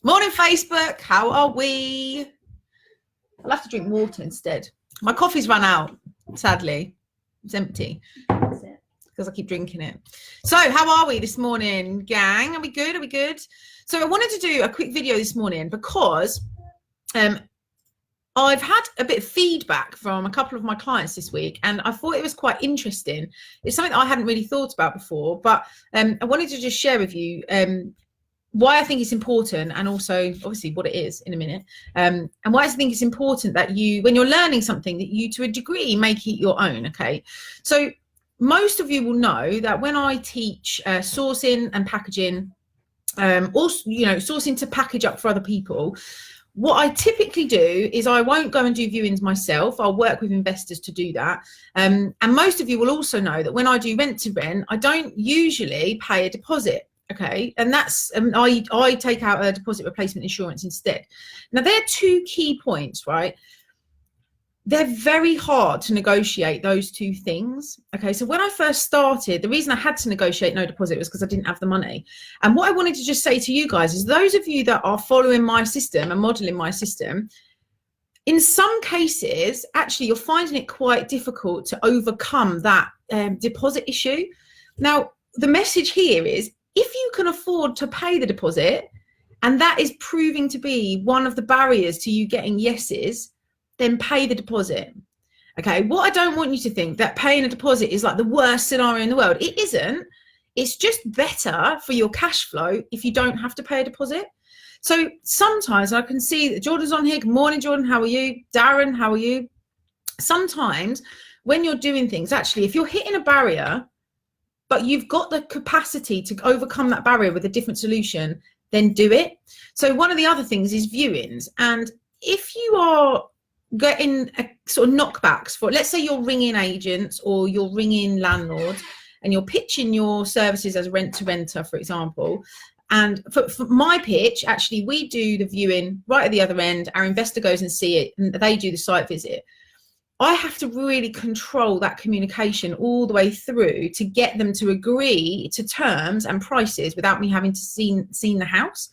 Morning, Facebook. How are we? I'll have to drink water instead. My coffee's run out, sadly. It's empty because I keep drinking it. So how are we this morning, gang? Are we good? Are we good? So I wanted to do a quick video this morning because I've had a bit of feedback from a couple of my clients this week, and I thought it was quite interesting. It's something that I hadn't really thought about before, but I wanted to just share with you why I think it's important, and also obviously what it is in a minute, and why I think it's important that you, when you're learning something, that you to a degree make it your own. Okay, so most of you will know that when I teach sourcing and packaging, also, you know, sourcing to package up for other people, what I typically do is I won't go and do viewings myself. I'll work with investors to do that. And most of you will also know that when I do rent to rent, I don't usually pay a deposit. Okay, and that's I take out a deposit replacement insurance instead. Now, there are two key points, right? They're very hard to negotiate, those two things. Okay, so when I first started, the reason I had to negotiate no deposit was because I didn't have the money. And what I wanted to just say to you guys is, those of you that are following my system and modeling my system, in some cases, actually, you're finding it quite difficult to overcome that deposit issue. Now, the message here is, if you can afford to pay the deposit, and that is proving to be one of the barriers to you getting yeses, then pay the deposit. Okay, what I don't want you to think that paying a deposit is like the worst scenario in the world. It isn't. It's just better for your cash flow if you don't have to pay a deposit. So sometimes I can see that Jordan's on here. Good morning, Jordan. How are you? Darren, how are you? Sometimes when you're doing things, actually, if you're hitting a barrier, but you've got the capacity to overcome that barrier with a different solution, then do it. So one of the other things is viewings. And if you are getting a sort of knockbacks for, let's say you're ringing agents or you're ringing landlords and you're pitching your services as a rent to renter, for example, and for my pitch, actually, we do the viewing right at the other end. Our investor goes and see it, and they do the site visit. I have to really control that communication all the way through to get them to agree to terms and prices without me having to seen the house.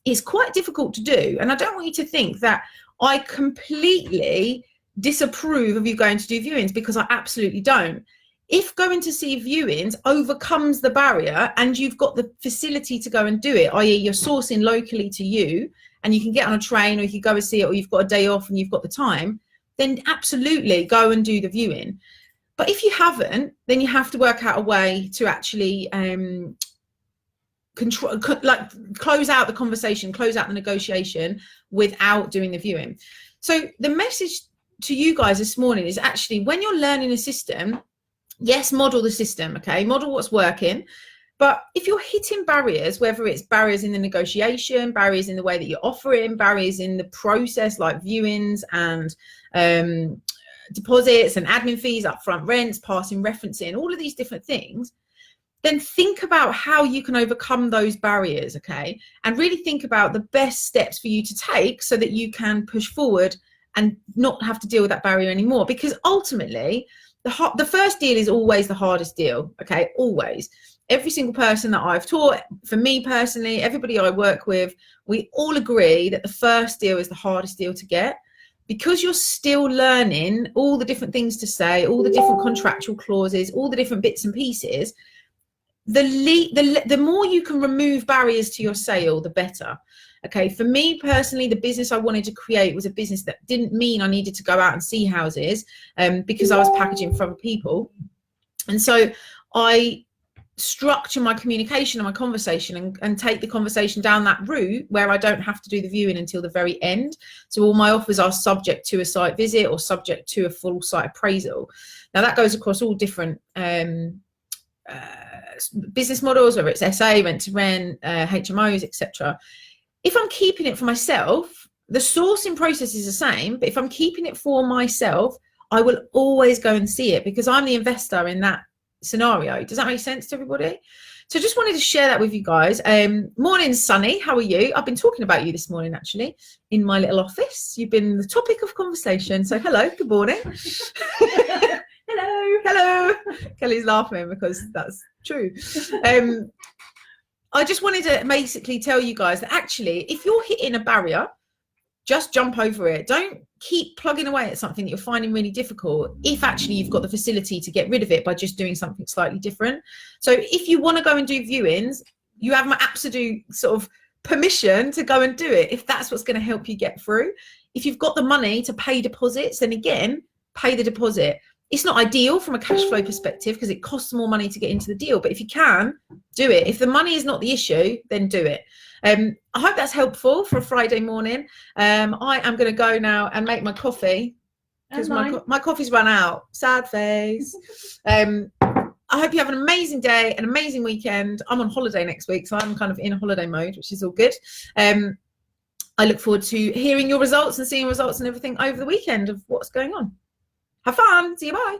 It's quite difficult to do. And I don't want you to think that I completely disapprove of you going to do viewings, because I absolutely don't. If going to see viewings overcomes the barrier and you've got the facility to go and do it, i.e. you're sourcing locally to you and you can get on a train, or you can go and see it, or you've got a day off and you've got the time, then absolutely go and do the viewing. But if you haven't, then you have to work out a way to actually control, like close out the conversation, close out the negotiation without doing the viewing. So the message to you guys this morning is, actually, when you're learning a system, yes, model the system, okay? Model what's working. But if you're hitting barriers, whether it's barriers in the negotiation, barriers in the way that you're offering, barriers in the process like viewings and deposits and admin fees, upfront rents, passing referencing, all of these different things, then think about how you can overcome those barriers, okay? And really think about the best steps for you to take so that you can push forward and not have to deal with that barrier anymore. Because ultimately, the first deal is always the hardest deal, okay? Always. Every single person that I've taught, for me personally, everybody I work with, we all agree that the first deal is the hardest deal to get, because you're still learning all the different things to say, all the different contractual clauses, all the different bits and pieces. The more you can remove barriers to your sale, the better. Okay, for me personally, the business I wanted to create was a business that didn't mean I needed to go out and see houses, because I was packaging for other people. And so I structure my communication and my conversation and take the conversation down that route where I don't have to do the viewing until the very end. So all my offers are subject to a site visit or subject to a full site appraisal. Now that goes across all different business models, whether it's SA, rent to rent, HMOs, etc. If I'm keeping it for myself, the sourcing process is the same, but if I'm keeping it for myself, I will always go and see it because I'm the investor in that scenario. Does that make sense to everybody? So just wanted to share that with you guys. Morning, Sunny. How are you? I've been talking about you this morning, actually, in my little office. You've been the topic of conversation. So hello, good morning. Hello. Kelly's laughing because that's true. I just wanted to basically tell you guys that actually, if you're hitting a barrier, just jump over it. Don't keep plugging away at something that you're finding really difficult if actually you've got the facility to get rid of it by just doing something slightly different. So if you want to go and do viewings, you have my absolute sort of permission to go and do it if that's what's going to help you get through. If you've got the money to pay deposits, then again, pay the deposit. It's not ideal from a cash flow perspective because it costs more money to get into the deal, but if you can, do it. If the money is not the issue, then do it. I hope that's helpful for a Friday morning. I am going to go now and make my coffee because my coffee's run out. Sad face. I hope you have an amazing day, an amazing weekend. I'm on holiday next week, so I'm kind of in holiday mode, which is all good. I look forward to hearing your results and seeing results and everything over the weekend of what's going on. Have fun. See you. Bye.